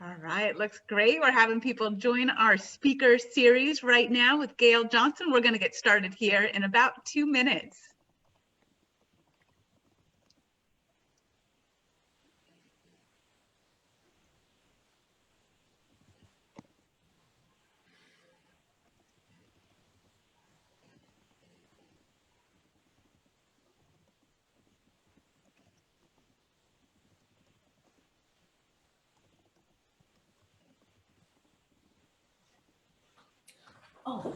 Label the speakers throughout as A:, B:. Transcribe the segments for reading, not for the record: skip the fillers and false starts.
A: All right, looks great. We're having people join our speaker series right now with Gayle Johnson. We're going to get started here in about 2 minutes.
B: Oh.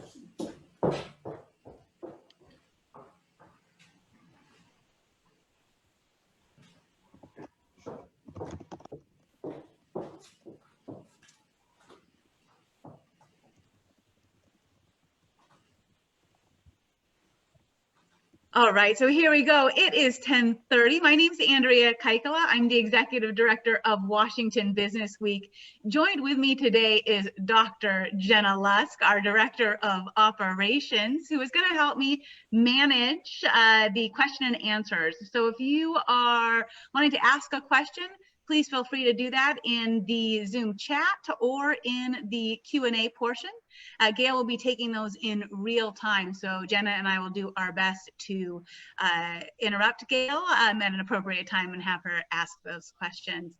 A: All right, so here we go. It is 10:30. My name's Andrea Kaikala. I'm the Executive Director of Washington Business Week. Joined with me today is Dr. Jenna Lusk, our Director of Operations, who is going to help me manage the question and answers. So if you are wanting to ask a question, please feel free to do that in the Zoom chat or in the Q&A portion. Gayle will be taking those in real time, so Jenna and I will do our best to interrupt Gayle at an appropriate time and have her ask those questions.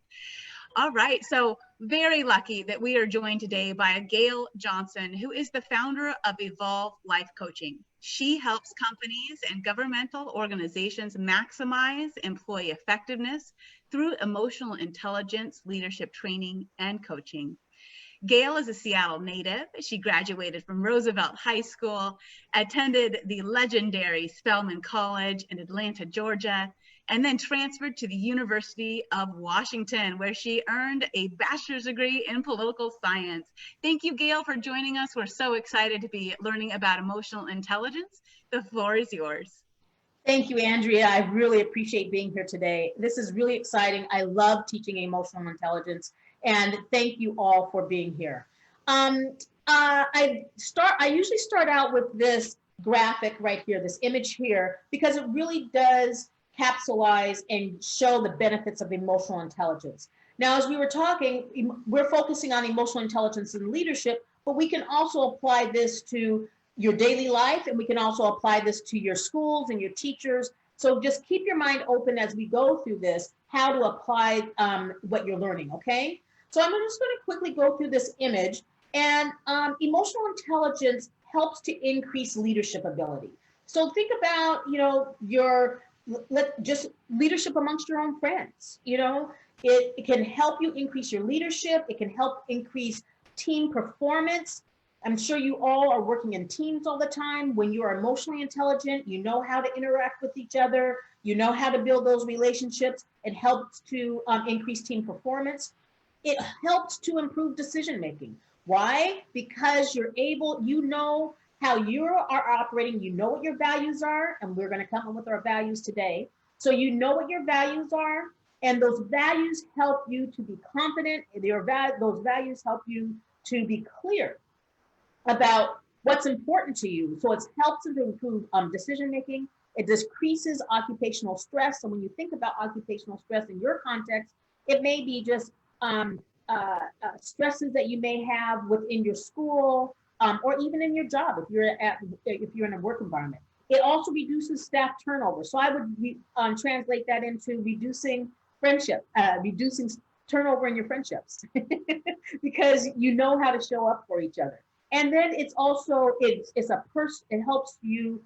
A: All right, so very lucky that we are joined today by Gayle Johnson, who is the founder of Evolve Life Coaching. She helps companies and governmental organizations maximize employee effectiveness through emotional intelligence, leadership training, and coaching. Gayle is a Seattle native. She graduated from Roosevelt High School, attended the legendary Spelman College in Atlanta, Georgia, and then transferred to the University of Washington, where she earned a bachelor's degree in political science. Thank you, Gayle, for joining us. We're so excited to be learning about emotional intelligence. The floor is yours.
B: Thank you, Andrea. I really appreciate being here today. This is really exciting. I love teaching emotional intelligence, and thank you all for being here. I usually start out with this graphic right here, this image here, because it really does capsulize and show the benefits of emotional intelligence. Now, as we were talking, we're focusing on emotional intelligence in leadership, but we can also apply this to your daily life, and we can also apply this to your schools and your teachers. So just keep your mind open as we go through this, how to apply what you're learning, okay? So I'm just going to quickly go through this image. And emotional intelligence helps to increase leadership ability. So think about, just leadership amongst your own friends. It can help you increase your leadership. It can help increase team performance. I'm sure you all are working in teams all the time. When you are emotionally intelligent, you know how to interact with each other. You know how to build those relationships. It helps to increase team performance. It helps to improve decision making. Why? Because you know how you are operating. You know what your values are, and we're going to come up with our values today. So you know what your values are, and those values help you to be confident. Those values help you to be clear about what's important to you. So it helps to improve decision making. It decreases occupational stress. So when you think about occupational stress in your context, it may be just stresses that you may have within your school or even in your job if you're in a work environment. It also reduces staff turnover. So I would translate that into reducing reducing turnover in your friendships because you know how to show up for each other. And then it helps you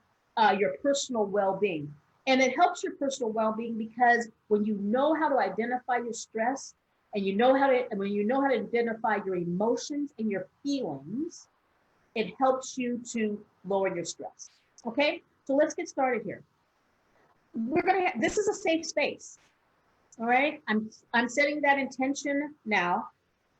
B: your personal well-being. And it helps your personal well-being because when you know how to identify your stress and when you know how to identify your emotions and your feelings, it helps you to lower your stress. Okay, so let's get started here. This is a safe space. All right, I'm setting that intention now.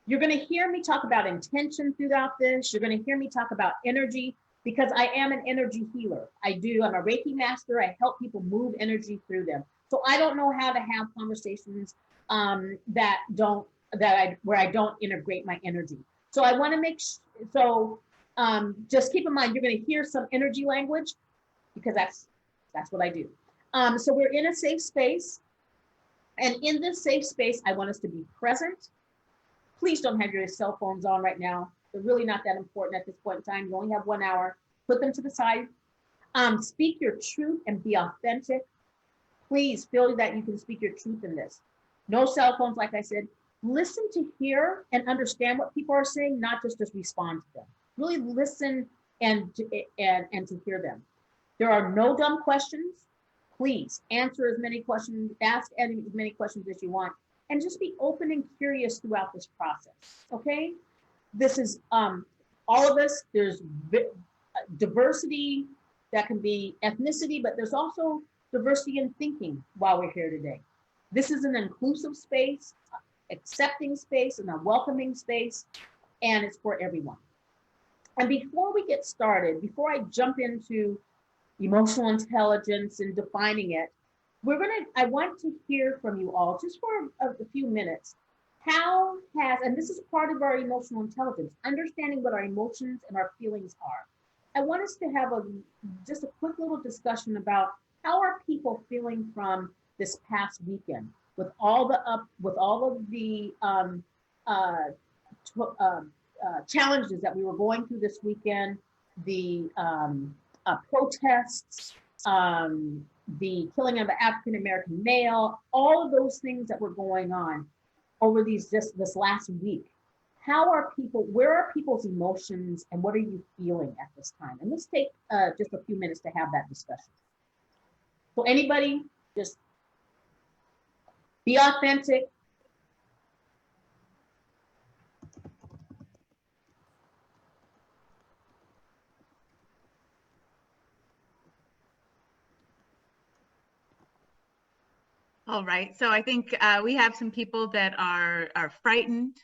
B: You're going to hear me talk about intention throughout this. You're going to hear me talk about energy because I am an energy healer. I'm a Reiki master. I help people move energy through them. So I don't know how to have conversations where I don't integrate my energy. So I want to just keep in mind, you're going to hear some energy language because that's what I do. So we're in a safe space. And in this safe space, I want us to be present, Please don't have your cell phones on right now. They're really not that important at this point in time. You only have 1 hour. Put them to the side. Speak your truth and be authentic. Please feel that you can speak your truth in this. No cell phones, like I said. Listen to hear and understand what people are saying, not just respond to them. Really listen and to hear them. There are no dumb questions. Please answer as many questions, ask as many questions as you want, and just be open and curious throughout this process, okay? This is all of us. There's diversity, that can be ethnicity, but there's also diversity in thinking while we're here today. This is an inclusive space, accepting space, and a welcoming space, and it's for everyone. And before we get started, before I jump into emotional intelligence and defining it, I want to hear from you all just for a few minutes. And this is part of our emotional intelligence, understanding what our emotions and our feelings are. I want us to have just a quick little discussion about how are people feeling from this past weekend with all of the challenges that we were going through this weekend, the protests, the killing of an African American male, all of those things that were going on over this last week. Where are people's emotions and what are you feeling at this time? And let's take just a few minutes to have that discussion. So anybody, just be authentic.
A: All right, so I think we have some people that are frightened,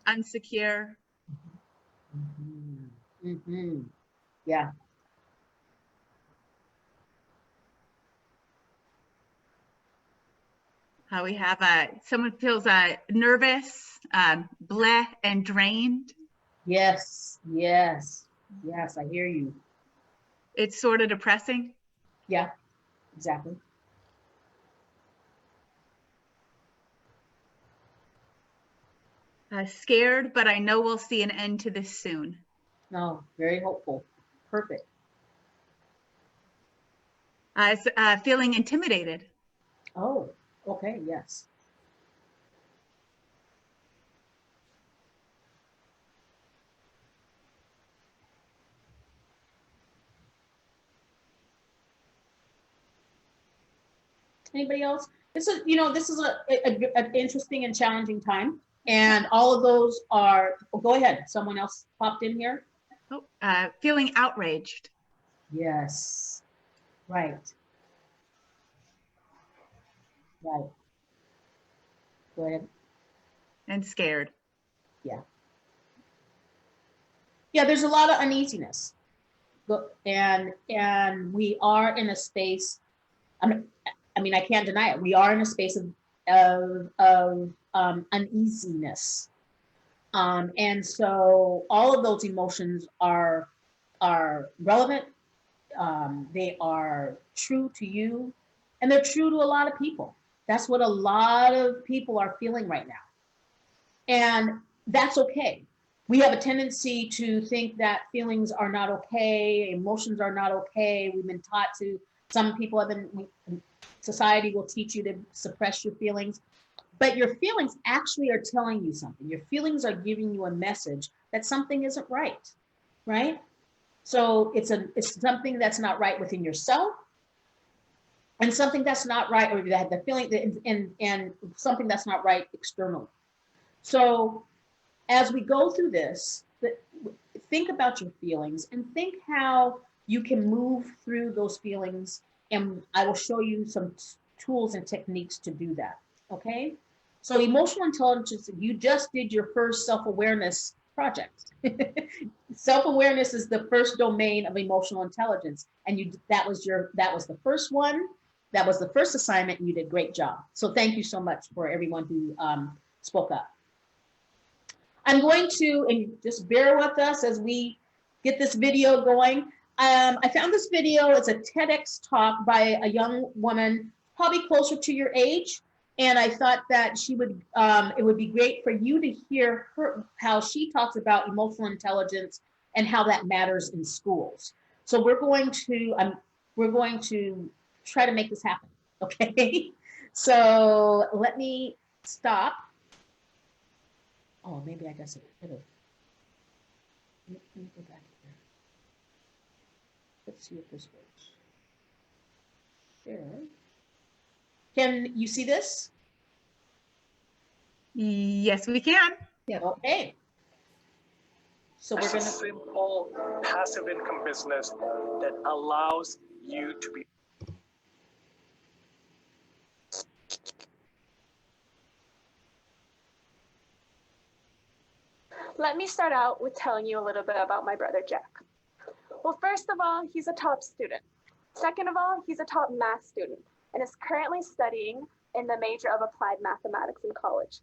A: unsecure.
B: Yeah.
A: We have someone feels nervous, bleh, and drained.
B: Yes, I hear you.
A: It's sort of depressing.
B: Yeah, exactly.
A: Scared, but I know we'll see an end to this soon.
B: No, very hopeful. Perfect.
A: Feeling intimidated.
B: Oh, okay, yes. Anybody else? This is an interesting and challenging time. And all of those are, go ahead. Someone else popped in here.
A: Oh, feeling outraged.
B: Yes, right. Right. Go ahead.
A: And scared.
B: Yeah. Yeah, there's a lot of uneasiness. And we are in a space, I can't deny it. We are in a space of uneasiness. And so all of those emotions are relevant. They are true to you, and they're true to a lot of people. That's what a lot of people are feeling right now. And that's okay. We have a tendency to think that feelings are not okay, emotions are not okay. We've been taught to, some people society will teach you to suppress your feelings, but your feelings actually are telling you something. Your feelings are giving you a message that something isn't right, right? So it's something that's not right within yourself, and something that's not right, or you have the feeling and something that's not right externally. So as we go through this, think about your feelings and think how you can move through those feelings. And I will show you some tools and techniques to do that, okay? So emotional intelligence, you just did your first self-awareness project. Self-awareness is the first domain of emotional intelligence. And that was the first one. That was the first assignment, and you did a great job. So thank you so much for everyone who spoke up. I'm going to, and just bear with us as we get this video going. I found this video. It's a TEDx talk by a young woman, probably closer to your age. And I thought that she would, it would be great for you to hear her, how she talks about emotional intelligence and how that matters in schools. So we're going to try to make this happen. Okay. So let me stop. Oh, maybe I guess I could have. Let me go back here. Let's see if this works. There. Can you see this?
A: Yes, we can.
B: Yeah. Okay. So we're
C: It's a
B: gonna.
C: simple passive income business that allows you to be.
D: Let me start out with telling you a little bit about my brother Jack. Well, first of all, he's a top student. Second of all, he's a top math student and is currently studying in the major of applied mathematics in college.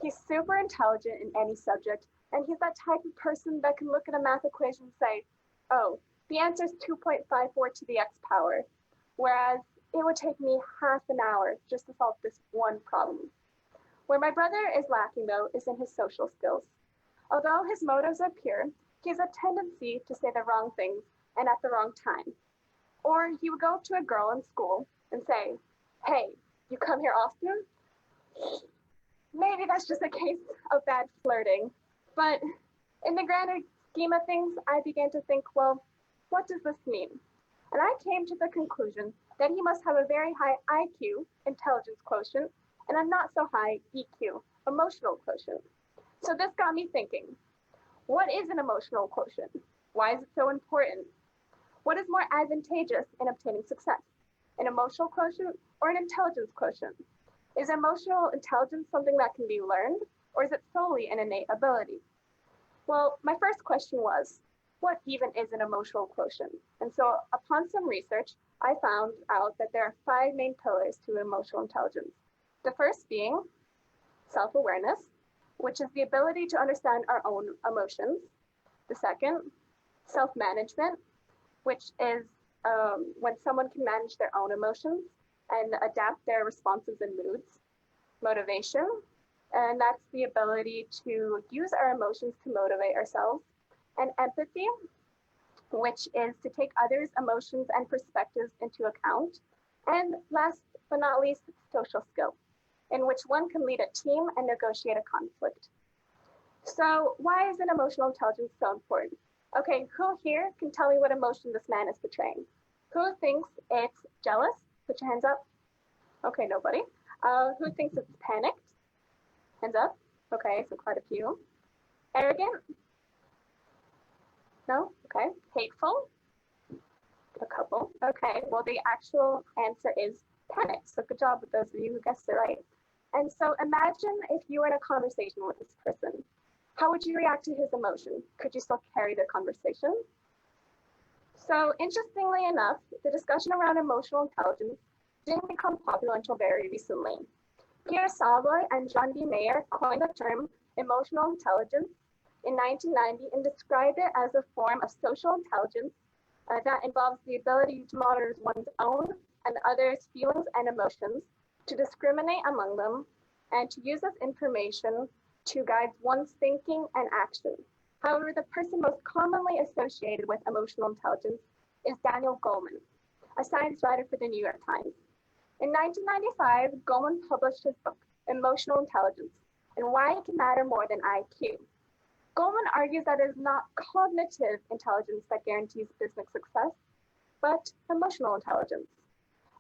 D: He's super intelligent in any subject, and he's that type of person that can look at a math equation and say, oh, the answer is 2.54 to the x power, whereas it would take me half an hour just to solve this one problem. Where my brother is lacking, though, is in his social skills. Although his motives are pure, he has a tendency to say the wrong things and at the wrong time. Or he would go to a girl in school and say, hey, you come here often? Maybe that's just a case of bad flirting. But in the grander scheme of things, I began to think, well, what does this mean? And I came to the conclusion that he must have a very high IQ, intelligence quotient, and a not so high EQ, emotional quotient. So this got me thinking, what is an emotional quotient? Why is it so important? What is more advantageous in obtaining success? An emotional quotient or an intelligence quotient? Is emotional intelligence something that can be learned, or is it solely an innate ability? Well, my first question was, what even is an emotional quotient? And so upon some research, I found out that there are 5 main pillars to emotional intelligence. The first being self-awareness, which is the ability to understand our own emotions. The second, self-management, which is when someone can manage their own emotions and adapt their responses and moods. Motivation, and that's the ability to use our emotions to motivate ourselves. And empathy, which is to take others' emotions and perspectives into account. And last but not least, social skill, in which one can lead a team and negotiate a conflict. So why is an emotional intelligence so important? Okay, who here can tell me what emotion this man is portraying? Who thinks it's jealous? Put your hands up. Okay, nobody. Who thinks it's panicked? Hands up. Okay, so quite a few. Arrogant? No? Okay. Hateful? A couple. Okay, well, the actual answer is panic. So good job with those of you who guessed it right. And so imagine if you were in a conversation with this person. How would you react to his emotion? Could you still carry the conversation? So interestingly enough, the discussion around emotional intelligence didn't become popular until very recently. Pierre Savoy and John B. Mayer coined the term emotional intelligence in 1990 and described it as a form of social intelligence that involves the ability to monitor one's own and others' feelings and emotions, to discriminate among them, and to use this information to guide one's thinking and action. However, the person most commonly associated with emotional intelligence is Daniel Goleman, a science writer for the New York Times. In 1995, Goleman published his book, Emotional Intelligence, and Why It Can Matter More Than IQ. Goleman argues that it is not cognitive intelligence that guarantees business success, but emotional intelligence.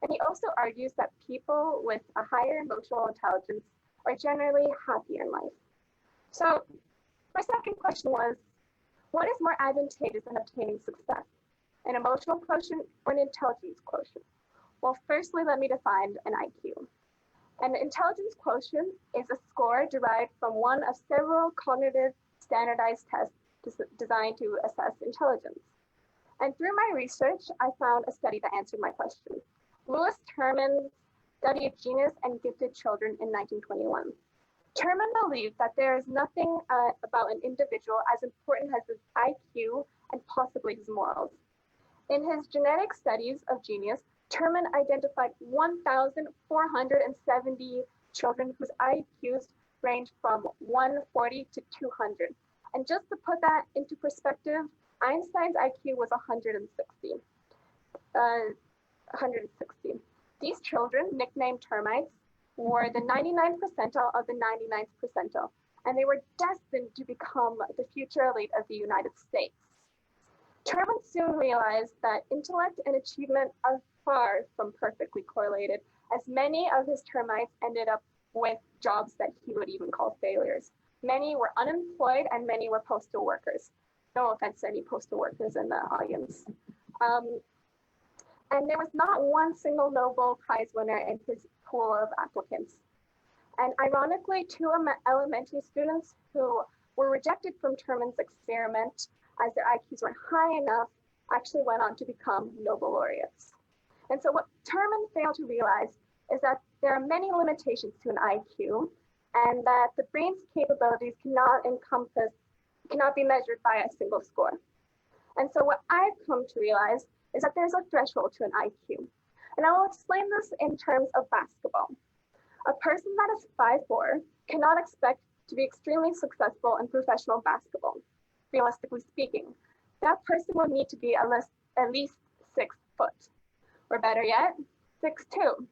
D: And he also argues that people with a higher emotional intelligence are generally happier in life. So my second question was, what is more advantageous in obtaining success? An emotional quotient or an intelligence quotient? Well, firstly, let me define an IQ. An intelligence quotient is a score derived from one of several cognitive standardized tests designed to assess intelligence. And through my research, I found a study that answered my question. Lewis Terman's study of genius and gifted children in 1921. Terman believed that there is nothing about an individual as important as his IQ and possibly his morals. In his genetic studies of genius, Terman identified 1,470 children whose IQs range from 140 to 200. And just to put that into perspective, Einstein's IQ was 160. 160. These children, nicknamed termites, were the 99th percentile of the 99th percentile, and they were destined to become the future elite of the United States. Termites soon realized that intellect and achievement are far from perfectly correlated, as many of his termites ended up with jobs that he would even call failures. Many were unemployed and many were postal workers. No offense to any postal workers in the audience. And there was not one single Nobel Prize winner in his pool of applicants. And ironically, two elementary students who were rejected from Terman's experiment as their IQs weren't high enough actually went on to become Nobel laureates. And so what Terman failed to realize is that there are many limitations to an IQ, and that the brain's capabilities cannot be measured by a single score. And so what I've come to realize is that there's a threshold to an IQ. And I will explain this in terms of basketball. A person that is 5'4" cannot expect to be extremely successful in professional basketball, realistically speaking. That person will need to be at least 6 foot, or better yet, 6'2".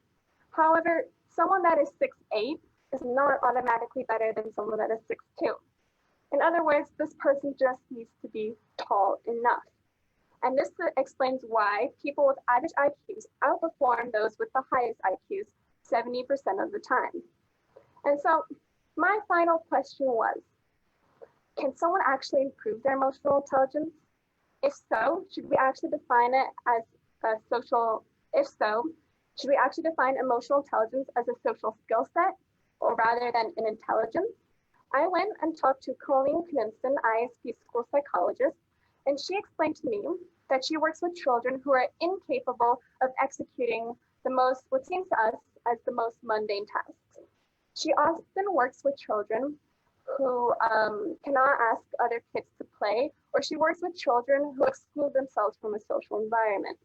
D: However, someone that is 6'8" is not automatically better than someone that is 6'2". In other words, this person just needs to be tall enough. And this explains why people with average IQs outperform those with the highest IQs 70% of the time. And so my final question was, can someone actually improve their emotional intelligence? If so, should we actually define it as a social, if so, should we actually define emotional intelligence as a social skill set, or rather than an intelligence? I went and talked to Colleen Knudsen, ISP school psychologist, and she explained to me that she works with children who are incapable of executing what seems to us as the most mundane tasks. She often works with children who cannot ask other kids to play, or she works with children who exclude themselves from a social environment.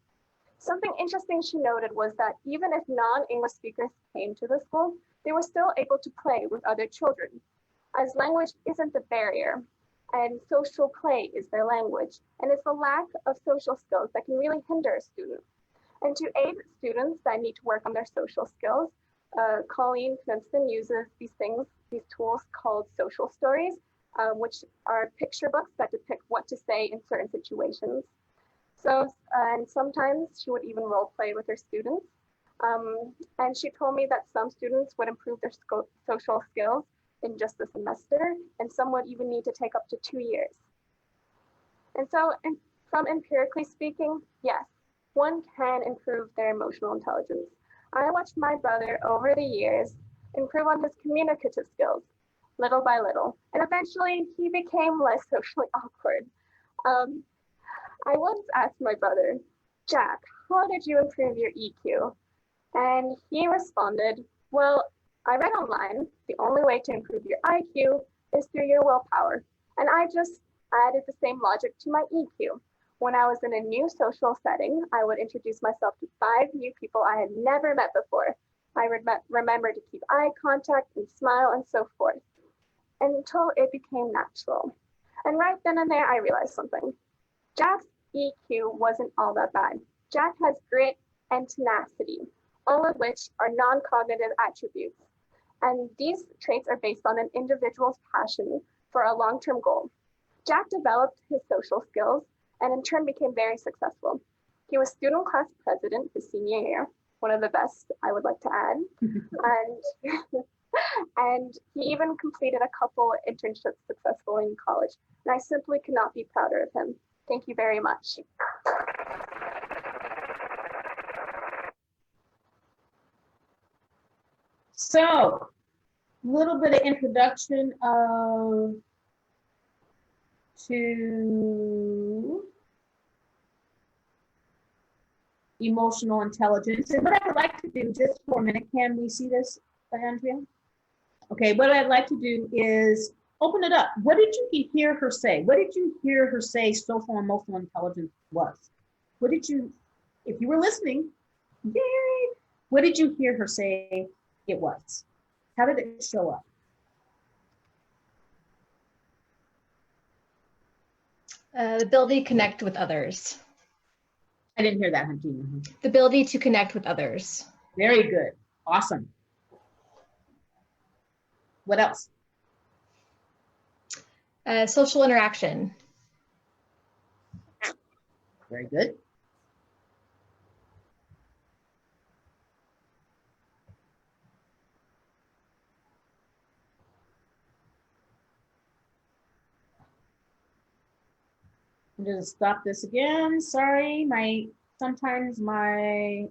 D: Something interesting she noted was that even if non-English speakers came to the school, they were still able to play with other children, as language isn't the barrier, and social play is their language, and it's the lack of social skills that can really hinder a student. And to aid students that need to work on their social skills, Colleen Knudsen uses these tools called social stories, which are picture books that depict what to say in certain situations. So, and sometimes she would even role play with her students. And she told me that some students would improve their social skills in just a semester, and some would even need to take up to 2 years. And so from empirically speaking, yes, one can improve their emotional intelligence. I watched my brother over the years improve on his communicative skills, little by little, and eventually he became less socially awkward. I once asked my brother, Jack, how did you improve your EQ? And he responded, well, I read online, the only way to improve your IQ is through your willpower. And I just added the same logic to my EQ. When I was in a new social setting, I would introduce myself to 5 new people I had never met before. I would remember to keep eye contact and smile and so forth, until it became natural. And right then and there, I realized something. Jack's EQ wasn't all that bad. Jack has grit and tenacity, all of which are non-cognitive attributes. And these traits are based on an individual's passion for a long-term goal. Jack developed his social skills and in turn became very successful. He was student class president his senior year, one of the best, I would like to add. And he even completed a couple internships successfully in college. And I simply could not be prouder of him. Thank you very much.
B: So, a little bit of introduction to emotional intelligence. And what I would like to do, just for a minute, can we see this, Andrea? Okay, what I'd like to do is open it up. What did you hear her say? What did you hear her say social emotional intelligence was? What did you, if you were listening, yay, what did you hear her say it was? How did it show up?
E: The ability to connect with others.
B: I didn't hear that, Huntina.
E: The ability to connect with others.
B: Very good. Awesome. What else?
E: Social interaction.
B: Very good. I'm going to stop this again. Sorry, sometimes my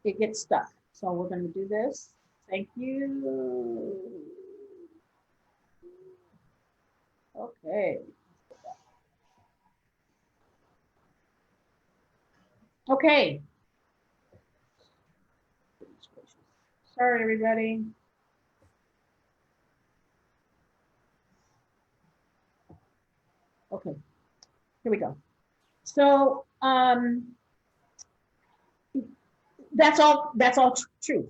B: it gets stuck. So we're going to do this. Thank you. Okay. Okay. Sorry, everybody. Okay, here we go. So that's all true.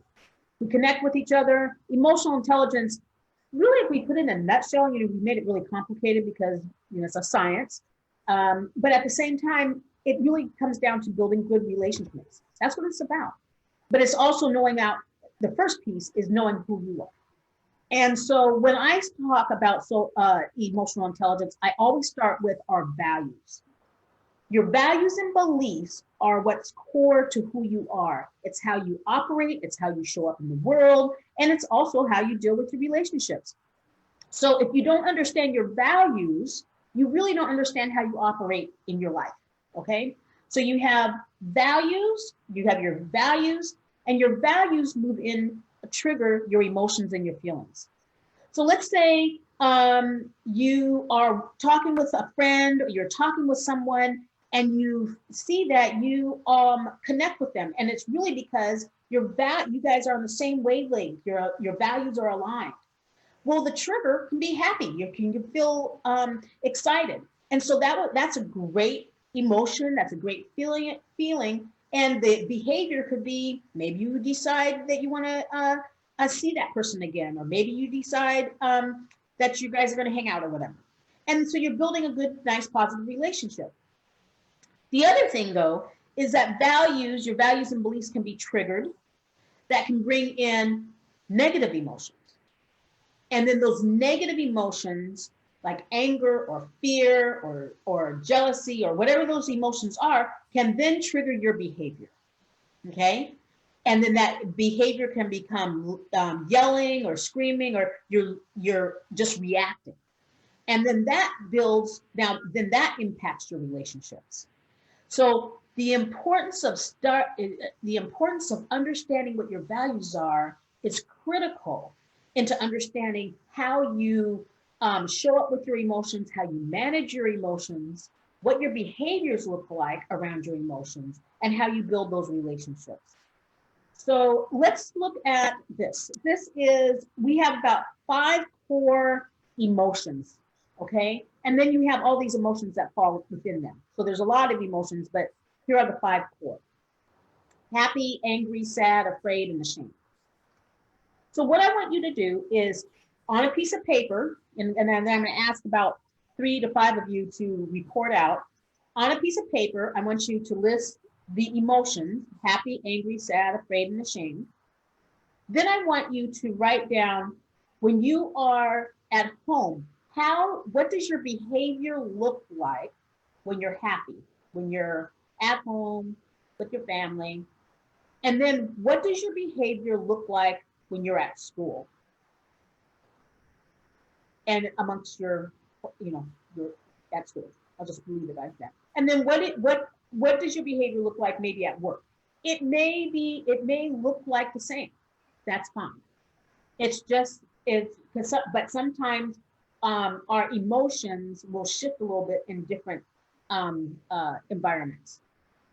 B: We connect with each other. Emotional intelligence, really, if we put it in a nutshell, we made it really complicated because it's a science. But at the same time, it really comes down to building good relationships. That's what it's about. But it's also knowing out, the first piece is knowing who you are. And so when I talk about emotional intelligence, I always start with our values. Your values and beliefs are what's core to who you are. It's how you operate, it's how you show up in the world, and it's also how you deal with your relationships. So if you don't understand your values, you really don't understand how you operate in your life, okay? So you have values, and your values move in, trigger your emotions and your feelings. So let's say you are talking with a friend or you're talking with someone and you see that you connect with them. And it's really because you guys are on the same wavelength, your values are aligned. Well, the trigger can be happy. You can feel excited. And so that's a great emotion. That's a great feeling. And the behavior could be, maybe you decide that you want to see that person again, or maybe you decide that you guys are going to hang out or whatever. And so you're building a good, nice, positive relationship. The other thing, though, is that your values and beliefs can be triggered. That can bring in negative emotions. And then those negative emotions, like anger or fear or jealousy or whatever those emotions are, can then trigger your behavior, okay? And then that behavior can become yelling or screaming, or you're just reacting. And then that impacts your relationships. So the importance of understanding what your values are is critical into understanding how you show up with your emotions, how you manage your emotions, what your behaviors look like around your emotions, and how you build those relationships. So let's look at this. We have about 5 core emotions, okay? And then you have all these emotions that fall within them. So there's a lot of emotions, but here are the 5 core: happy, angry, sad, afraid, and ashamed. So what I want you to do is, on a piece of paper, and then I'm going to ask about 3 to 5 of you to report out. On a piece of paper, I want you to list the emotions: happy, angry, sad, afraid, and ashamed. Then I want you to write down, when you are at home, what does your behavior look like when you're happy, when you're at home with your family? And then what does your behavior look like when you're at school and amongst you're at school? I'll just leave it like that. And then what does your behavior look like maybe at work? It may look like the same. That's fine. But sometimes our emotions will shift a little bit in different environments.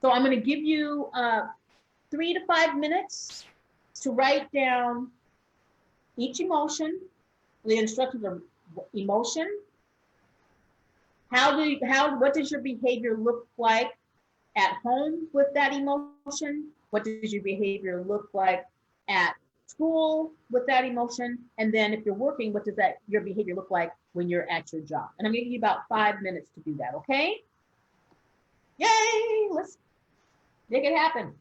B: So I'm going to give you 3 to 5 minutes to write down each emotion. The instructions are emotion. What does your behavior look like at home with that emotion? What does your behavior look like at school with that emotion? And then if you're working, what does that your behavior look like when you're at your job? And I'm giving you about 5 minutes to do that, okay? Yay, let's make it happen.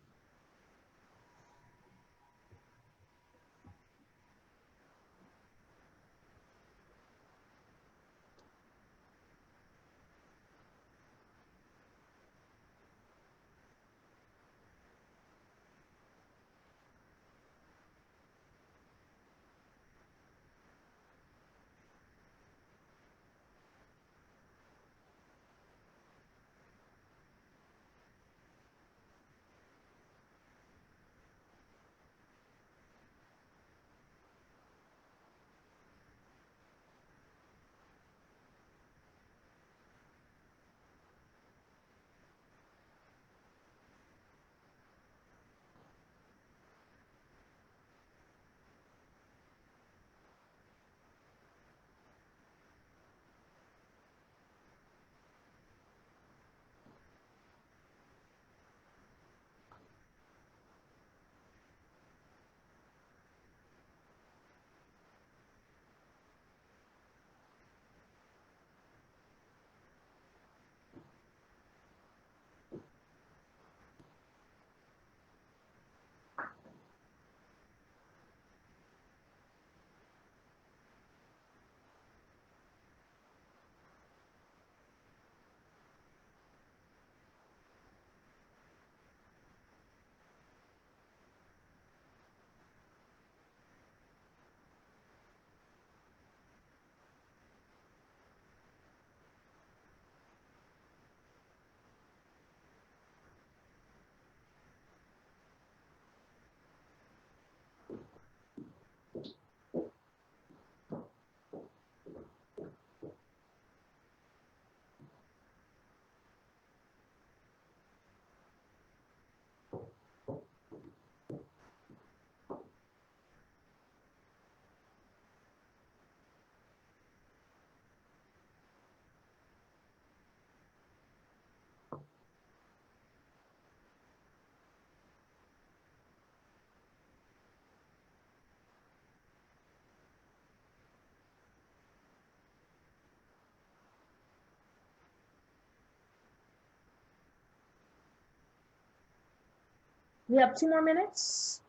B: We have 2 more minutes.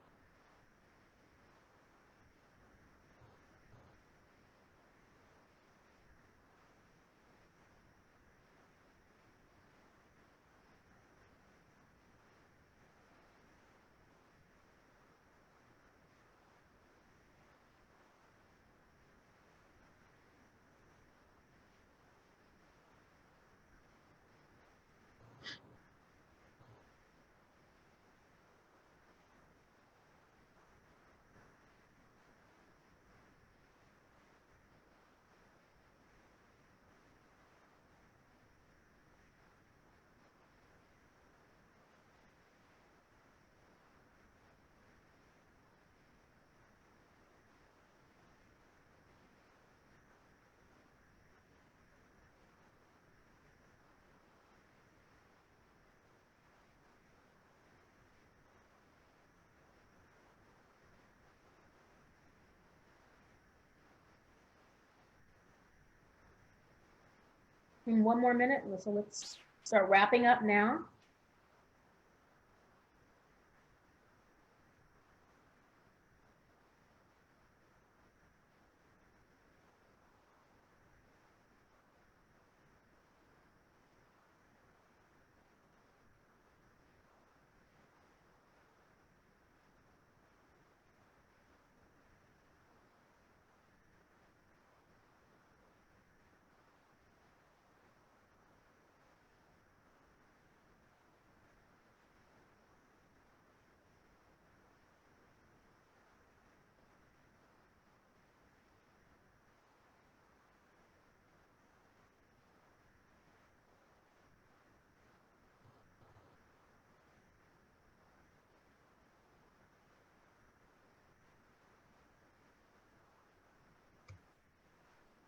B: In 1 more minute, so let's start wrapping up now.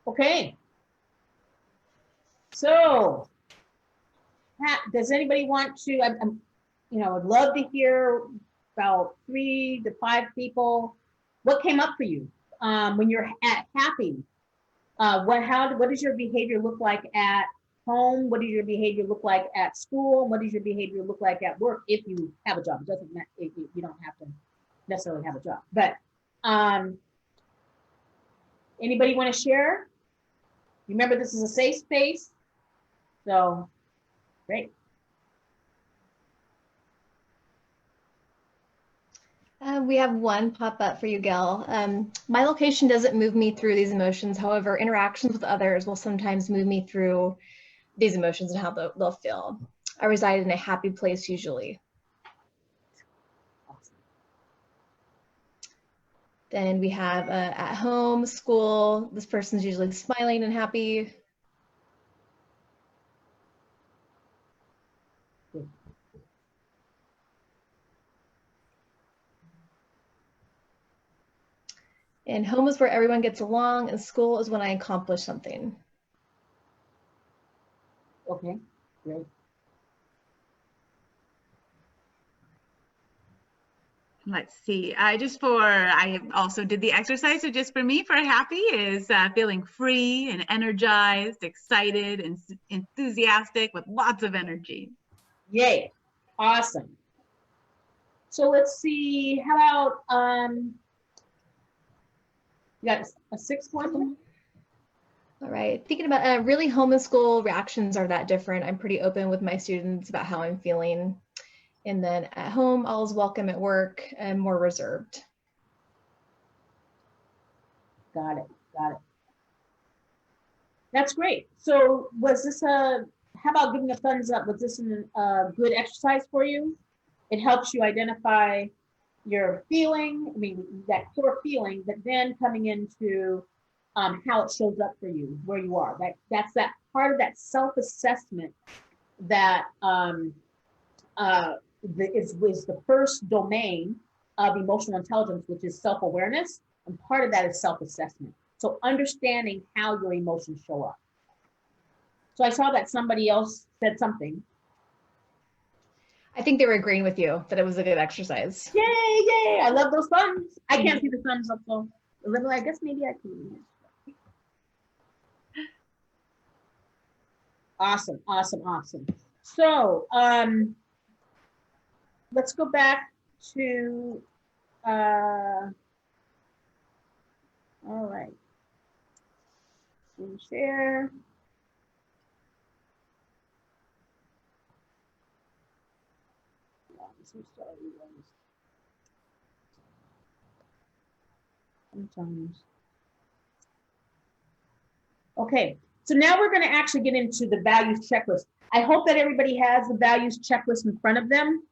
B: Okay. So, does anybody want to, I'd love to hear about 3 to 5 people. What came up for you when you're happy? What does your behavior look like at home? What does your behavior look like at school? What does your behavior look like at work if you have a job? It doesn't matter if you don't have to necessarily have a job. But anybody want to share? Remember, this is a safe space. So, great.
E: We have one pop up for you, Gayle. My location doesn't move me through these emotions. However, interactions with others will sometimes move me through these emotions and how they'll feel. I reside in a happy place usually.
B: Awesome.
E: Then we have at home, school. This person's usually smiling and happy.
B: Good.
E: And home is where everyone gets along, and school is when I accomplish something.
B: Okay, great.
A: Let's see. I also did the exercise. So just for me, for happy is feeling free and energized, excited and enthusiastic with lots of energy.
B: Yay, awesome. So let's see, how about, you got a 6th one?
E: All right, thinking about really home and school reactions are that different. I'm pretty open with my students about how I'm feeling. And then at home, all is welcome. At work, I'm more reserved.
B: Got it, got it. That's great. So was this how about giving a thumbs up? Was this a good exercise for you? It helps you identify your feeling, that core feeling, but then coming into how it shows up for you, where you are. That's that part of that self-assessment that is the first domain of emotional intelligence, which is self-awareness. And part of that is self-assessment. So understanding how your emotions show up. So I saw that somebody else said something.
E: I think they were agreeing with you that it was a good exercise.
B: Yay, yay. I love those thumbs. I can't see the thumbs up, so I guess maybe I can. Awesome, awesome, awesome. So let's go back to, all right. Share. Sometimes. Okay, so now we're going to actually get into the values checklist. I hope that everybody has the values checklist in front of them.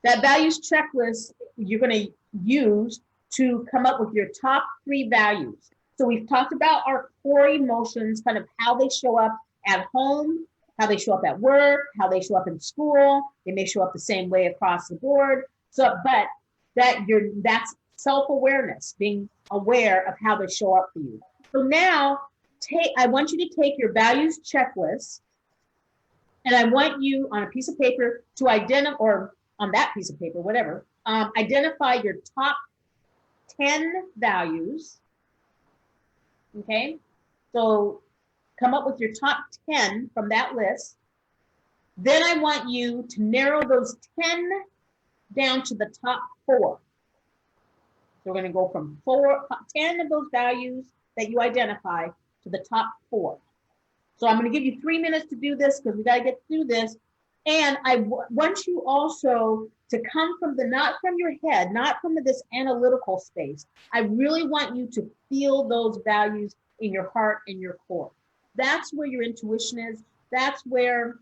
B: That values checklist you're going to use to come up with your top 3 values. So we've talked about our core emotions, kind of how they show up at home, how they show up at work, how they show up in school. They may show up the same way across the board. So, but that's self-awareness, being aware of how they show up for you. So now I want you to take your values checklist, and I want you on a piece of paper to identify, or on that piece of paper, whatever, identify your top 10 values. Okay, so come up with your top 10 from that list. Then I want you to narrow those 10 down to the top 4. So we're going to go from 10 of those values that you identify to the top 4. So I'm going to give you 3 minutes to do this because we got to get through this. And I want you also to come from not from your head, not from this analytical space. I really want you to feel those values in your heart and your core. That's where your intuition is. That's where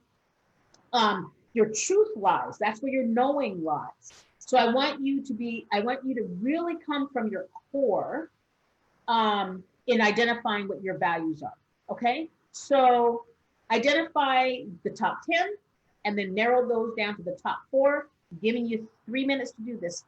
B: your truth lies. That's where your knowing lies. So I want you to really come from your core in identifying what your values are. Okay? So identify the top 10 and then narrow those down to the top 4, giving you 3 minutes to do this.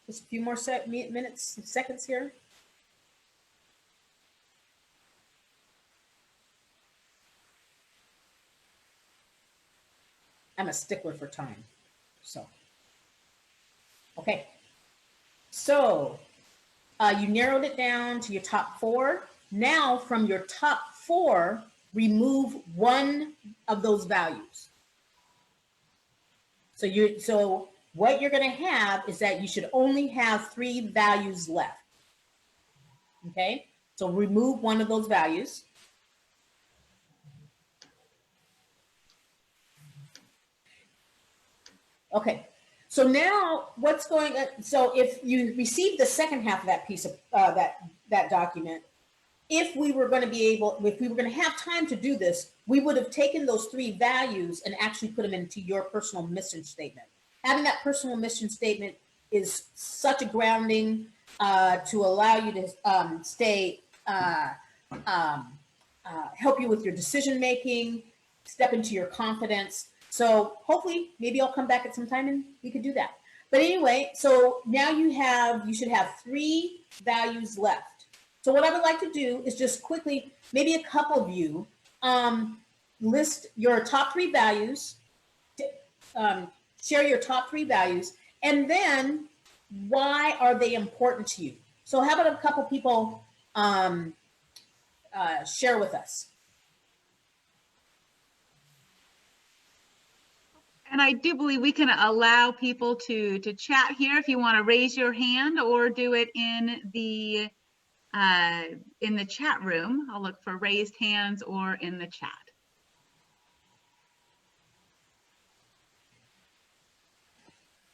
B: Just a few more minutes, seconds here. I'm a stickler for time. So, okay. So you narrowed it down to your top 4. Now from your top 4, remove one of those values. So what you're going to have is that you should only have 3 values left. Okay? So remove one of those values. Okay. So now what's going on? So if you receive the second half of that piece of that document, if we were going to have time to do this, we would have taken those 3 values and actually put them into your personal mission statement. Having that personal mission statement is such a grounding to allow you to stay, help you with your decision making, step into your confidence. So hopefully, maybe I'll come back at some time and we could do that. But anyway, so now you should have 3 values left. So what I would like to do is just quickly, maybe a couple of you, list your top 3 values, share your top 3 values, and then why are they important to you? So how about a couple people share with us?
A: And I do believe we can allow people to chat here if you want to raise your hand or do it in the chat room. I'll look for raised hands or in the chat.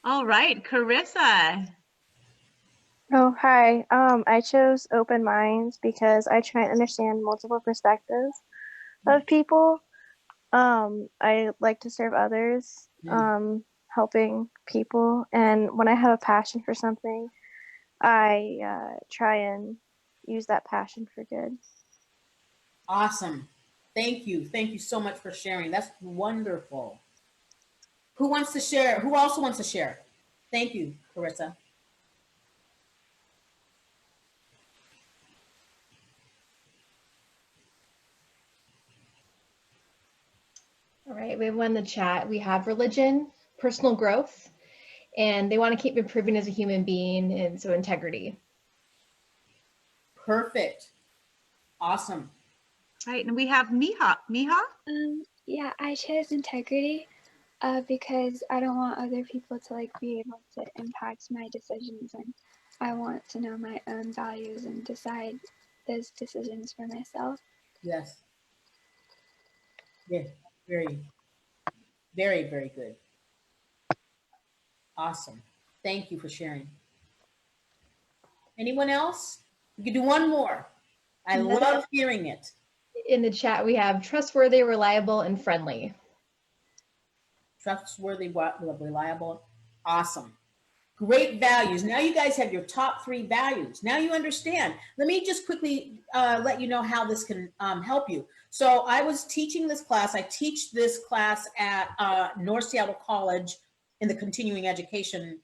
A: All right, Carissa.
F: Oh, hi. I chose open minds because I try and understand multiple perspectives of people. I like to serve others, helping people. And when I have a passion for something, I try and use that passion for good.
B: Awesome. Thank you. Thank you so much for sharing. That's wonderful. Who wants to share? Who also wants to share? Thank you, Carissa.
E: All right, we have one in the chat. We have religion, personal growth, and they want to keep improving as a human being, and so integrity.
B: Perfect. Awesome.
A: Right, and we have Miha. Miha?
G: Yeah, I chose integrity because I don't want other people to be able to impact my decisions, and I want to know my own values and decide those decisions for myself.
B: Yes. Yeah, very, very, very good. Awesome. Thank you for sharing. Anyone else? We could do one more. I love hearing it.
E: In the chat, we have trustworthy, reliable, and friendly.
B: Trustworthy, reliable. Awesome. Great values. Now you guys have your top 3 values. Now you understand. Let me just quickly let you know how this can help you. So I was teaching this class. I teach this class at North Seattle College in the continuing education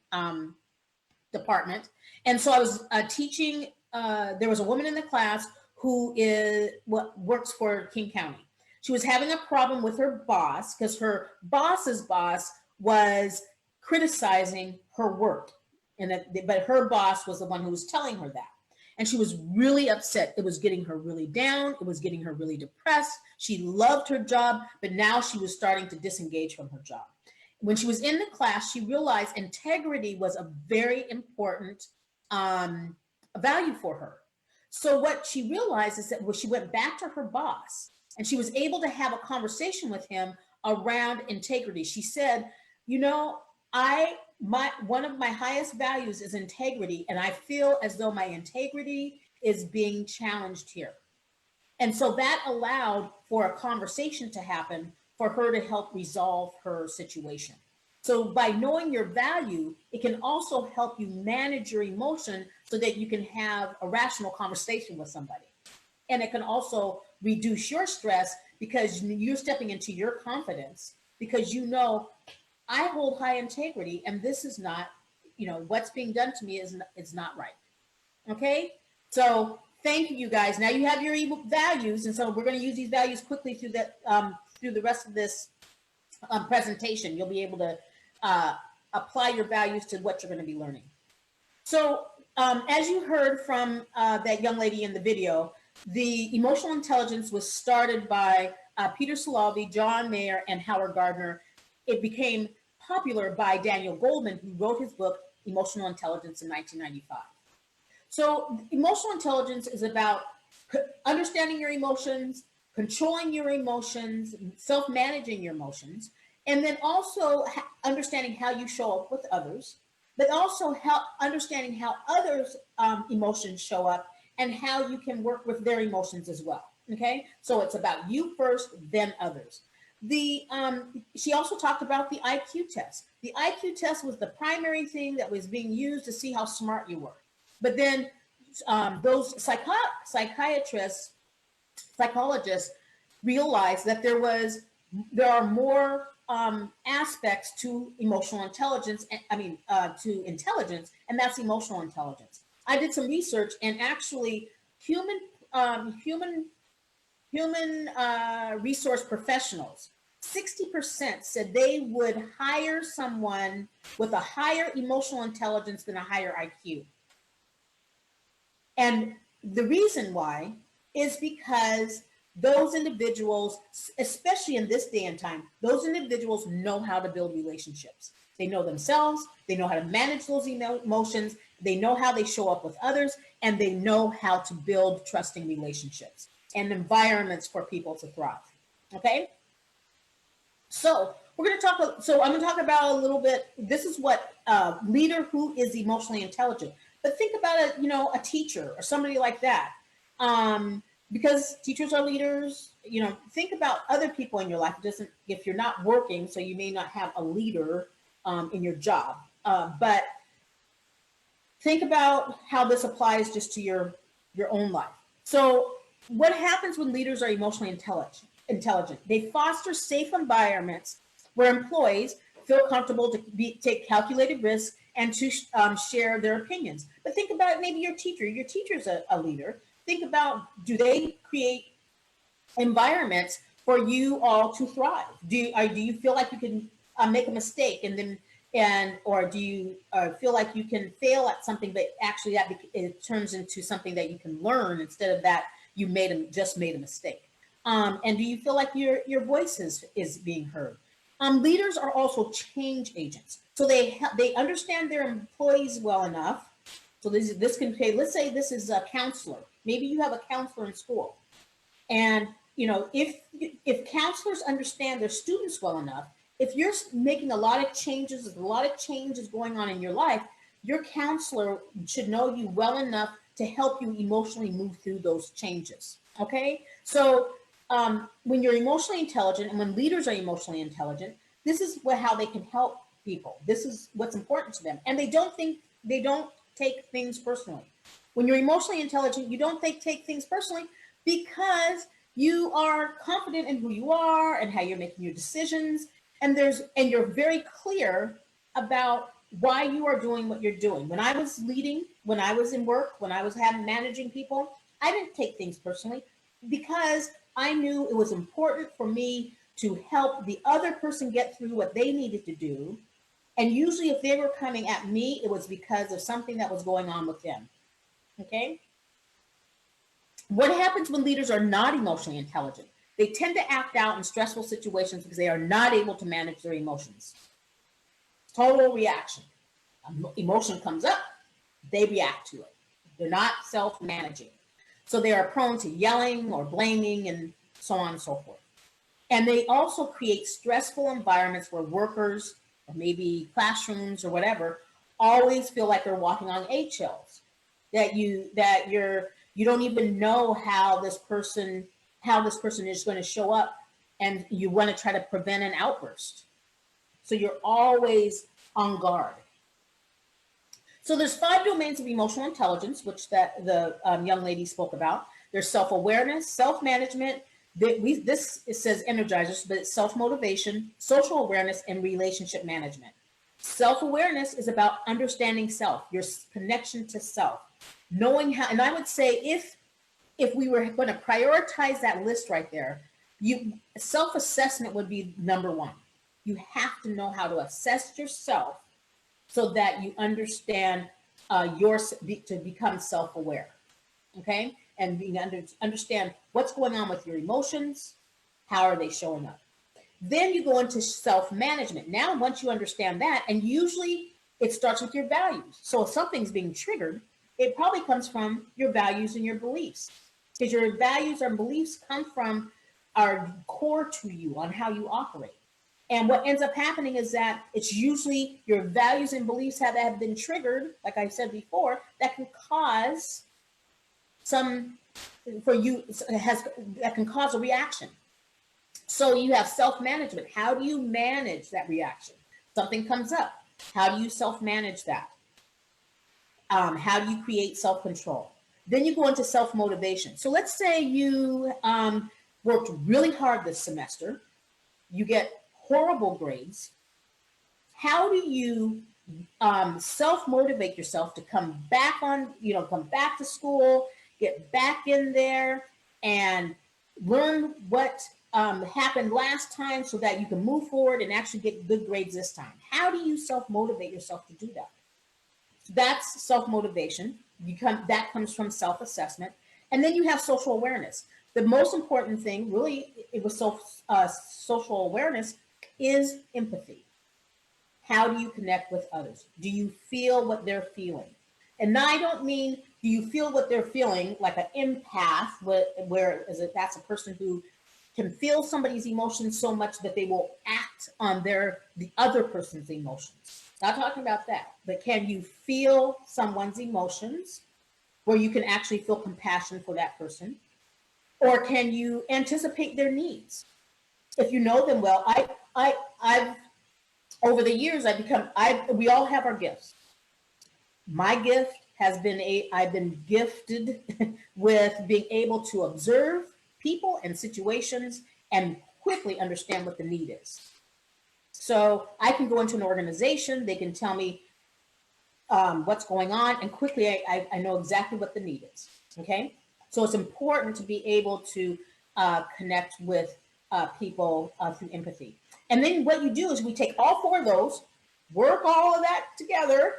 B: department. And so I was teaching, there was a woman in the class who works for King County. She was having a problem with her boss because her boss's boss was criticizing her work, but her boss was the one who was telling her that. And she was really upset. It was getting her really down. It was getting her really depressed. She loved her job, but now she was starting to disengage from her job. When she was in the class, she realized integrity was a very important value for her. So what she realized is that she went back to her boss and she was able to have a conversation with him around integrity. She said, one of my highest values is integrity, and I feel as though my integrity is being challenged here. And so that allowed for a conversation to happen for her to help resolve her situation. So by knowing your value, it can also help you manage your emotion so that you can have a rational conversation with somebody. And it can also reduce your stress because you're stepping into your confidence because I hold high integrity and this is not what's being done to me is not right. Okay, so thank you guys. Now you have your values, and so we're going to use these values quickly through the rest of this presentation. You'll be able to apply your values to what you're going to be learning. So as you heard from that young lady in the video, the emotional intelligence was started by Peter Salovey, John Mayer, and Howard Gardner. It became popular by Daniel Goleman, who wrote his book, Emotional Intelligence, in 1995. So emotional intelligence is about understanding your emotions, controlling your emotions, self-managing your emotions, and then also understanding how you show up with others, but also understanding how others' emotions show up and how you can work with their emotions as well. Okay, so it's about you first, then others. She also talked about the IQ test. The IQ test was the primary thing that was being used to see how smart you were. But then those psychologists realized that there are more aspects to emotional intelligence. To intelligence, and that's emotional intelligence. I did some research, and actually, human resource professionals, 60% said they would hire someone with a higher emotional intelligence than a higher IQ. And the reason why is because those individuals, especially in this day and time, those individuals know how to build relationships. They know themselves, they know how to manage those emotions, they know how they show up with others, and they know how to build trusting relationships and environments for people to thrive. Okay? So I'm going to talk about a little bit. This is what leader who is emotionally intelligent. But think about a teacher or somebody like that. Because teachers are leaders, think about other people in your life. If you're not working, so you may not have a leader in your job. But think about how this applies just to your own life. So what happens when leaders are emotionally intelligent? They foster safe environments where employees feel comfortable to take calculated risks and to share their opinions. But think about maybe your teacher. Your teacher's a leader. Think about, do they create environments for you all to thrive? Do you feel like you can make a mistake or do you feel like you can fail at something, but actually it turns into something that you can learn instead of that you just made a mistake? And do you feel like your voice is being heard? Leaders are also change agents. So they understand their employees well enough. So this can pay, let's say this is a counselor. Maybe you have a counselor in school. And if counselors understand their students well enough, if you're making a lot of changes, there's a lot of changes going on in your life, your counselor should know you well enough to help you emotionally move through those changes. Okay? So when you're emotionally intelligent and when leaders are emotionally intelligent, this is how they can help people. This is what's important to them. And they don't take things personally. When you're emotionally intelligent, you don't take things personally because you are confident in who you are and how you're making your decisions. And you're very clear about why you are doing what you're doing. When I was leading, when I was in work, when I was managing people, I didn't take things personally because I knew it was important for me to help the other person get through what they needed to do. And usually if they were coming at me, it was because of something that was going on with them. Okay? What happens when leaders are not emotionally intelligent? They tend to act out in stressful situations because they are not able to manage their emotions. Total reaction. Emotion comes up, they react to it. They're not self-managing. So they are prone to yelling or blaming and so on and so forth. And they also create stressful environments where workers, or maybe classrooms or whatever, always feel like they're walking on eggshells. That you don't even know how this person is going to show up, and you want to try to prevent an outburst. So you're always on guard. So there's 5 domains of emotional intelligence, which the young lady spoke about. There's self-awareness, self-management. It says energizers, but it's self-motivation, social awareness, and relationship management. Self-awareness is about understanding self, your connection to self, knowing how, and I would say if we were going to prioritize that list right there, self-assessment would be number one. You have to know how to assess yourself so that you understand to become self-aware, okay? And understand what's going on with your emotions, how are they showing up. Then you go into self-management. Now, once you understand that, and usually it starts with your values. So if something's being triggered, it probably comes from your values and your beliefs, because your values and beliefs are core to you on how you operate. And what ends up happening is that it's usually your values and beliefs that have been triggered, like I said before, that can cause that can cause a reaction. So you have self-management. How do you manage that reaction? Something comes up. How do you self-manage that? How do you create self-control? Then you go into self-motivation. So let's say you worked really hard this semester. You get horrible grades. How do you self-motivate yourself to come back to school, get back in there and learn what happened last time so that you can move forward and actually get good grades this time? How do you self-motivate yourself to do that? So that's self-motivation. That comes from self-assessment. And then you have social awareness. The most important thing really with social awareness is empathy. How do you connect with others? Do you feel what they're feeling? And I don't mean do you feel what they're feeling like an empath, that's a person who can feel somebody's emotions so much that they will act on the other person's emotions. Not talking about that, but can you feel someone's emotions where you can actually feel compassion for that person? Or can you anticipate their needs? If you know them well, I've over the years, we all have our gifts. My gift has been I've been gifted with being able to observe people and situations and quickly understand what the need is. So I can go into an organization, they can tell me what's going on, and quickly I know exactly what the need is, okay? So it's important to be able to connect with people through empathy. And then what you do is we take all four of those, work all of that together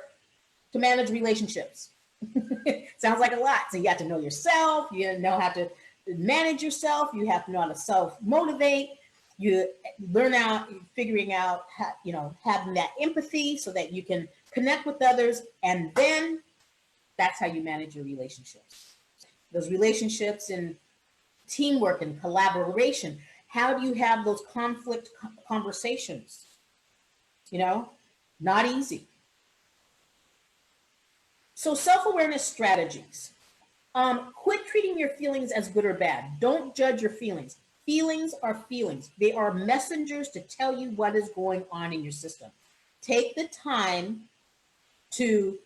B: to manage relationships. Sounds like a lot. So you have to know yourself, you know how to manage yourself, you have to know how to self-motivate, you learn out, figuring out how, having that empathy so that you can connect with others, and then that's how you manage your relationships. Those relationships in teamwork and collaboration. How do you have those conflict conversations? Not easy. So self-awareness strategies. Quit treating your feelings as good or bad. Don't judge your feelings. Feelings are feelings. They are messengers to tell you what is going on in your system. Take the time to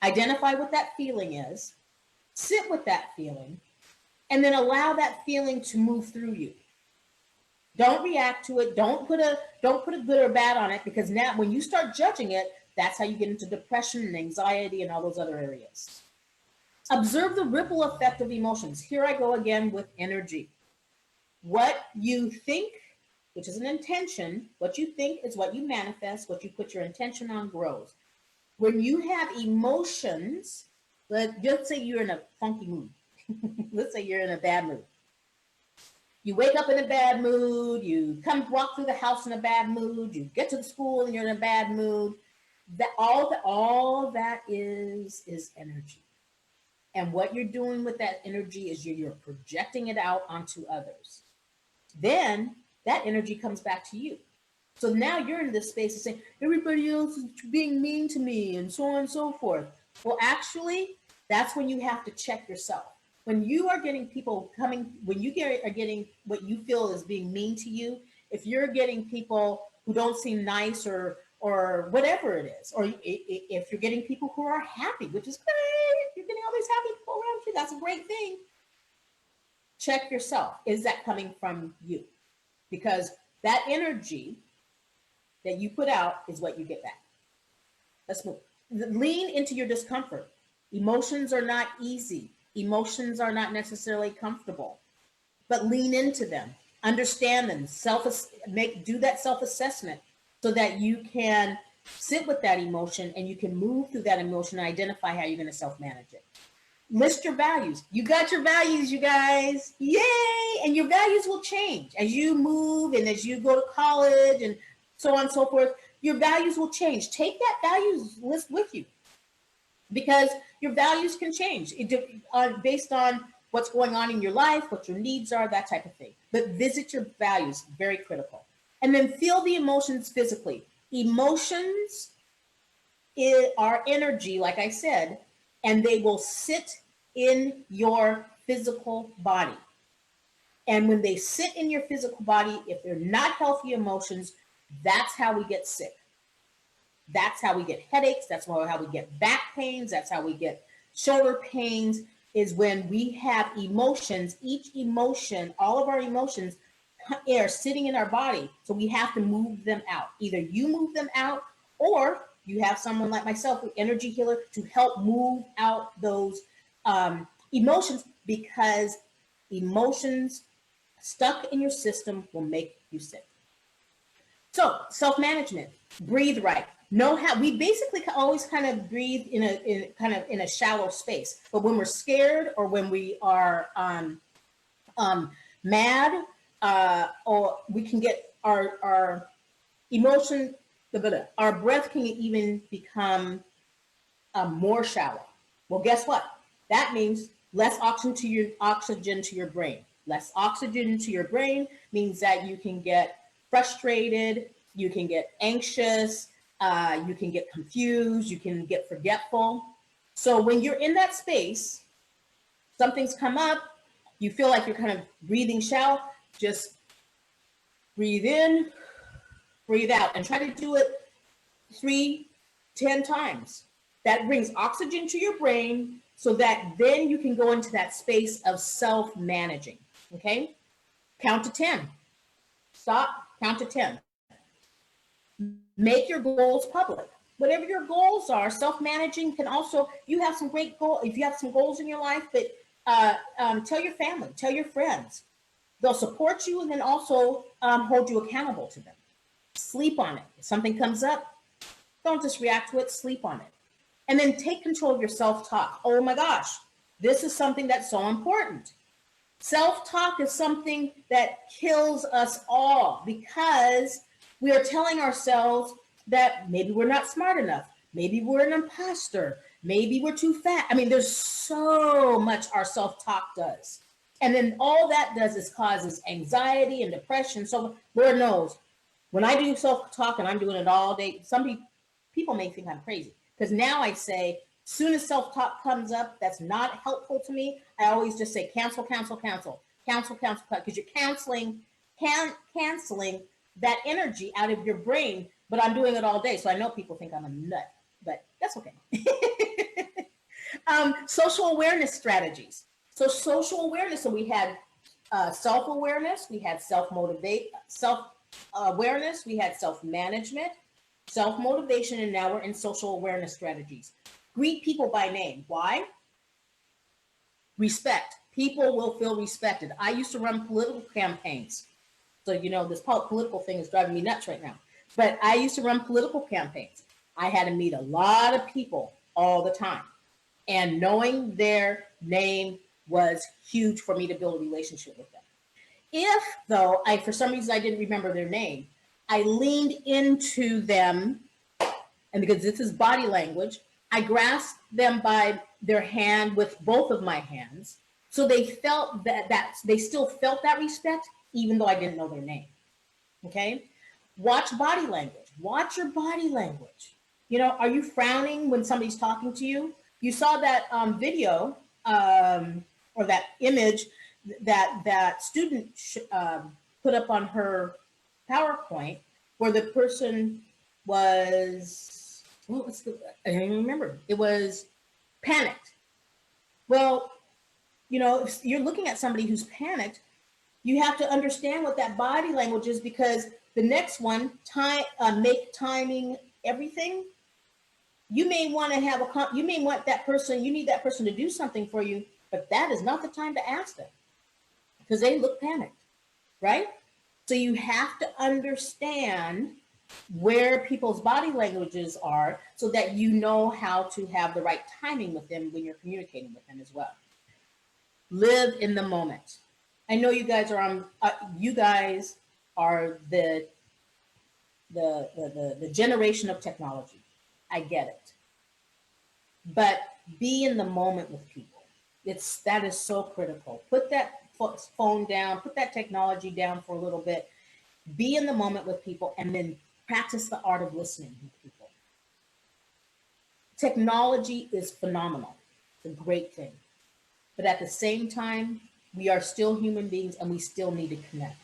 B: identify what that feeling is, sit with that feeling, and then allow that feeling to move through you. Don't react to it. Don't put a good or bad on it, because now when you start judging it, that's how you get into depression and anxiety and all those other areas. Observe the ripple effect of emotions. Here I go again with energy. What you think, which is an intention, what you think is what you manifest, what you put your intention on grows. When you have emotions, let's say you're in a funky mood. Let's say you're in a bad mood. You wake up in a bad mood, you walk through the house in a bad mood, you get to the school and you're in a bad mood. All that is energy. And what you're doing with that energy is you're projecting it out onto others. Then that energy comes back to you. So now you're in this space of saying, everybody else is being mean to me and so on and so forth. Well, actually, that's when you have to check yourself. When you are getting people when you are getting what you feel is being mean to you, if you're getting people who don't seem nice or whatever it is, or if you're getting people who are happy, which is great, you're getting all these happy people around you, that's a great thing. Check yourself. Is that coming from you? Because that energy that you put out is what you get back. Let's move. Lean into your discomfort. Emotions are not easy. Emotions are not necessarily comfortable, but lean into them. Understand them. Do that self-assessment so that you can sit with that emotion and you can move through that emotion and identify how you're going to self-manage it. List your values. You got your values, you guys. Yay! And your values will change as you move and as you go to college and so on and so forth. Your values will change. Take that values list with you because your values can change based on what's going on in your life, what your needs are, that type of thing. But visit your values, very critical. And then feel the emotions physically. Emotions are energy, like I said, and they will sit in your physical body. And when they sit in your physical body, if they're not healthy emotions, that's how we get sick. That's how we get headaches. That's how we get back pains. That's how we get shoulder pains, is when we have emotions. Each emotion, all of our emotions are sitting in our body. So we have to move them out. Either you move them out or you have someone like myself, an energy healer, to help move out those emotions, because emotions stuck in your system will make you sick. So self-management, breathe right. Know how we basically always kind of breathe in a shallow space. But when we're scared or when we are mad, or we can get our emotion, our breath can even become more shallow. Well, guess what? That means less oxygen to your brain. Less oxygen to your brain means that you can get frustrated, you can get anxious, you can get confused, you can get forgetful. So when you're in that space, something's come up, you feel like you're kind of breathing shallow, just breathe in, breathe out, and try to do it 3-10 times. That brings oxygen to your brain so that then you can go into that space of self-managing, okay? Count to 10. Stop, count to 10. Make your goals public. Whatever your goals are, self-managing can also, you have some great goals, if you have some goals in your life, but tell your family, tell your friends. They'll support you and then also hold you accountable to them. Sleep on it. If something comes up, don't just react to it, sleep on it. And then take control of your self-talk. Oh my gosh, this is something that's so important. Self-talk is something that kills us all because we are telling ourselves that maybe we're not smart enough. Maybe we're an imposter. Maybe we're too fat. I mean, there's so much our self-talk does. And then all that does is causes anxiety and depression. So Lord knows, when I do self-talk and I'm doing it all day, some people may think I'm crazy. Because now I say, soon as self-talk comes up that's not helpful to me, I always just say cancel, cancel, cancel, cancel, cancel, because you're canceling that energy out of your brain, but I'm doing it all day. So I know people think I'm a nut, but that's okay. Social awareness strategies. So social awareness, so we had self-awareness, we had self-awareness, we had self-management, self-motivation, and now we're in social awareness strategies. Greet people by name. Why? Respect. People will feel respected. I used to run political campaigns. So, you know, this political thing is driving me nuts right now. But I used to run political campaigns. I had to meet a lot of people all the time. And knowing their name was huge for me to build a relationship with them. If, though, for some reason I didn't remember their name, I leaned into them, and because this is body language, I grasped them by their hand with both of my hands. So they felt that they still felt that respect, even though I didn't know their name. Okay? Watch body language. Watch your body language. You know, are you frowning when somebody's talking to you? You saw that video or that image that student put up on her PowerPoint where the person was, I don't even remember. It was panicked. Well, you know, if you're looking at somebody who's panicked, you have to understand what that body language is, because the next one, make timing everything. You may want to have you may want that person, you need that person to do something for you, but that is not the time to ask them because they look panicked, right? So you have to understand where people's body languages are so that you know how to have the right timing with them when you're communicating with them as well. Live in the moment. I know you guys are on, you guys are the generation of technology. I get it. But be in the moment with people. That is so critical. Put that phone down, put that technology down for a little bit. Be in the moment with people and then practice the art of listening with people. Technology is phenomenal. It's a great thing. But at the same time, we are still human beings and we still need to connect.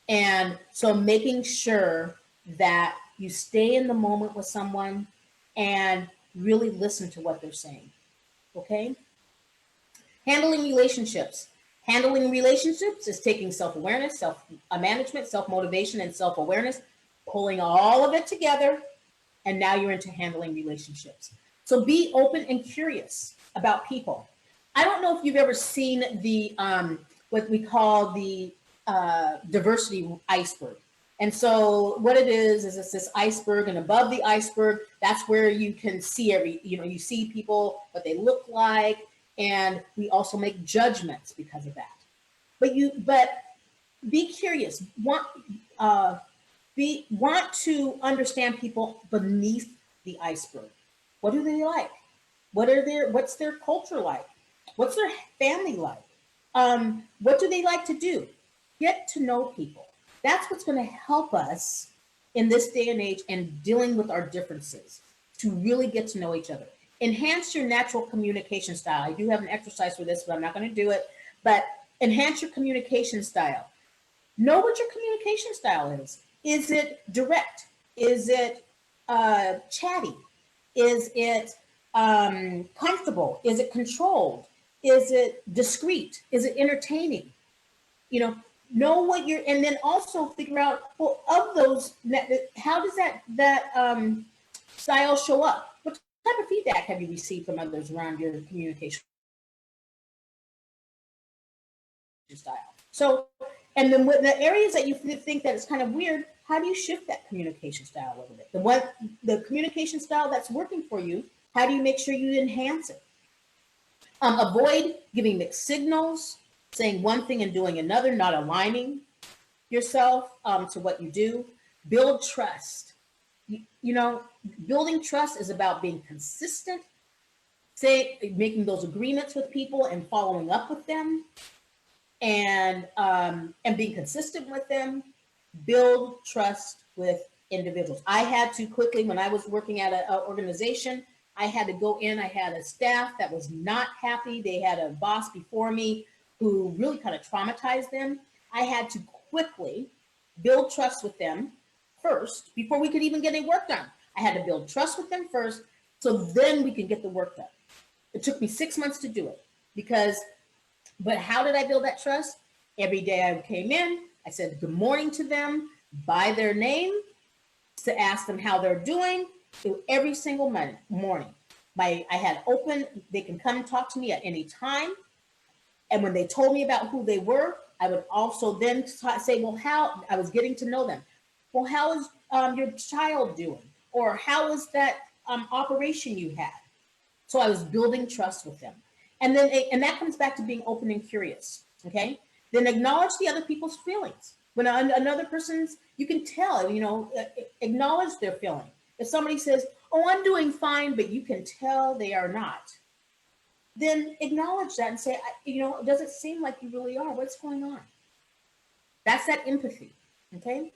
B: And so making sure that you stay in the moment with someone and really listen to what they're saying, okay? Handling relationships. Handling relationships is taking self-awareness, self-management, self-motivation, and self-awareness, pulling all of it together, and now you're into handling relationships. So be open and curious about people. I don't know if you've ever seen the, what we call the diversity iceberg. And so what it is it's this iceberg, and above the iceberg, that's where you can see you see people, what they look like, and we also make judgments because of that. But be curious, want to understand people beneath the iceberg. What do they like? What's their culture like? What's their family like? What do they like to do? Get to know people. That's what's going to help us in this day and age and dealing with our differences, to really get to know each other. Enhance your natural communication style. I do have an exercise for this, but I'm not going to do it. But enhance your communication style. Know what your communication style is. Is it direct? Is it chatty? Is it comfortable? Is it controlled? Is it discreet? Is it entertaining? Know what you're, and then also figure out, well, of those, how does that style show up? What type of feedback have you received from others around your communication style? So, and then with the areas that you think that is kind of weird, how do you shift that communication style a little bit? The communication style that's working for you, how do you make sure you enhance it? Avoid giving mixed signals, saying one thing and doing another, not aligning yourself to what you do. Build trust. Building trust is about being consistent, making those agreements with people and following up with them, and being consistent with them. Build trust with individuals. I had to quickly, when I was working at an organization, I had to go in. I had a staff that was not happy. They had a boss before me who really kind of traumatized them. I had to quickly build trust with them first before we could even get any work done. I had to build trust with them first, so then we could get the work done. It took me 6 months to do it but how did I build that trust? Every day I came in, I said good morning to them by their name to ask them how they're doing. Every single morning. I had open, they can come and talk to me at any time. And when they told me about who they were, I would also then say, well, how, I was getting to know them. Well, how is your child doing? Or how was that operation you had? So I was building trust with them. And that comes back to being open and curious, okay? Then acknowledge the other people's feelings. When another person's, you can tell, acknowledge their feeling. If somebody says, oh, I'm doing fine, but you can tell they are not, then acknowledge that and say, does it seem like you really are? What's going on? That's that empathy, okay?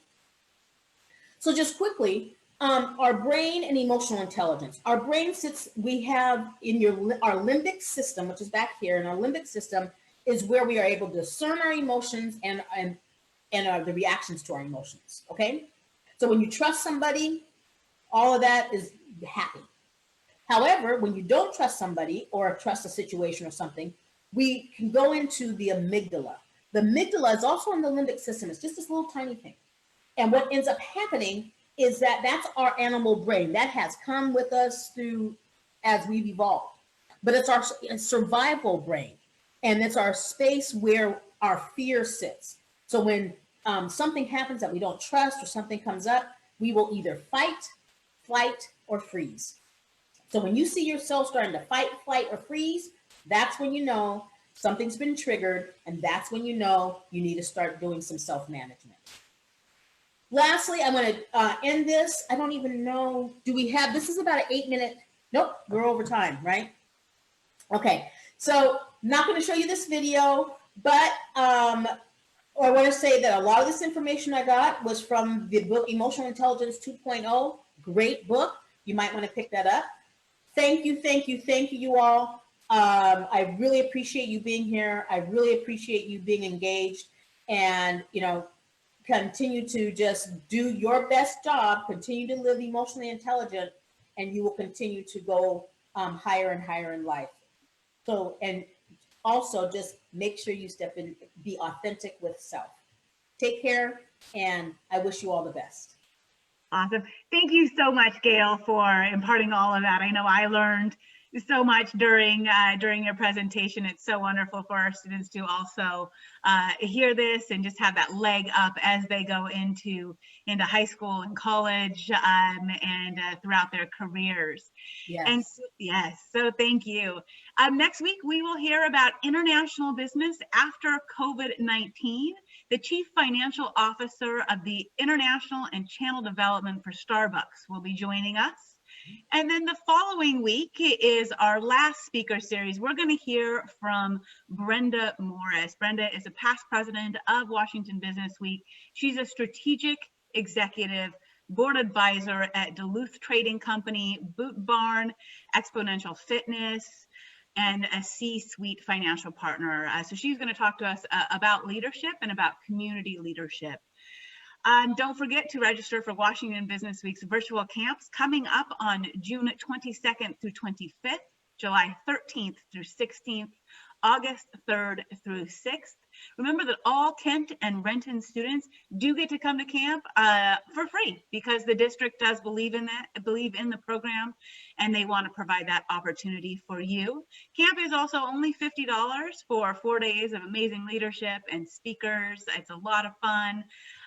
B: So just quickly, our brain and emotional intelligence. Our brain we have in our limbic system, which is back here, and our limbic system is where we are able to discern our emotions and the reactions to our emotions, okay? So when you trust somebody, all of that is happy. However, when you don't trust somebody or trust a situation or something, we can go into the amygdala. The amygdala is also in the limbic system. It's just this little tiny thing. And what ends up happening is that that's our animal brain that has come with us through as we've evolved, but it's our survival brain, and it's our space where our fear sits. So when something happens that we don't trust or something comes up, we will either fight, flight, or freeze. So when you see yourself starting to fight, flight, or freeze, that's when you know something's been triggered, and that's when you know you need to start doing some self-management. Lastly, I'm going to end this. I don't even know. Do we have, this is about an 8-minute, nope, we're over time, right? Okay, so not going to show you this video, but I want to say that a lot of this information I got was from the book Emotional Intelligence 2.0. Great book. You might want to pick that up. Thank you, thank you, thank you, you all. I really appreciate you being here. I really appreciate you being engaged, and, you know, continue to just do your best job, continue to live emotionally intelligent, and you will continue to go higher and higher in life. So, and also just make sure you step in, be authentic with self. Take care, and I wish you all the best.
A: Awesome. Thank you so much, Gayle, for imparting all of that. I know I learned so much during your presentation. It's so wonderful for our students to also hear this and just have that leg up as they go into high school and college and throughout their careers.
B: Yes.
A: And yes, so thank you. Next week, we will hear about international business after COVID-19. The Chief Financial Officer of the International and Channel Development for Starbucks will be joining us. And then the following week is our last speaker series. We're going to hear from Brenda Morris. Brenda is a past president of Washington Business Week. She's a strategic executive board advisor at Duluth Trading Company, Boot Barn, Exponential Fitness, and a C-suite financial partner. So she's going to talk to us about leadership and about community leadership. Don't forget to register for Washington Business Week's virtual camps coming up on June 22nd through 25th, July 13th through 16th, August 3rd through 6th. Remember that all Kent and Renton students do get to come to camp for free, because the district does believe in the program, and they want to provide that opportunity for you. Camp is also only $50 for 4 days of amazing leadership and speakers. It's a lot of fun.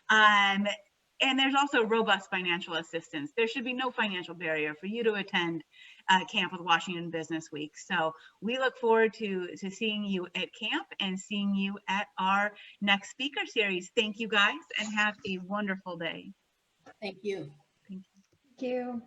A: And there's also robust financial assistance. There should be no financial barrier for you to attend camp with Washington Business Week. So we look forward to seeing you at camp and seeing you at our next speaker series. Thank you guys, and have a wonderful day.
B: Thank you.
A: Thank you.
E: Thank you.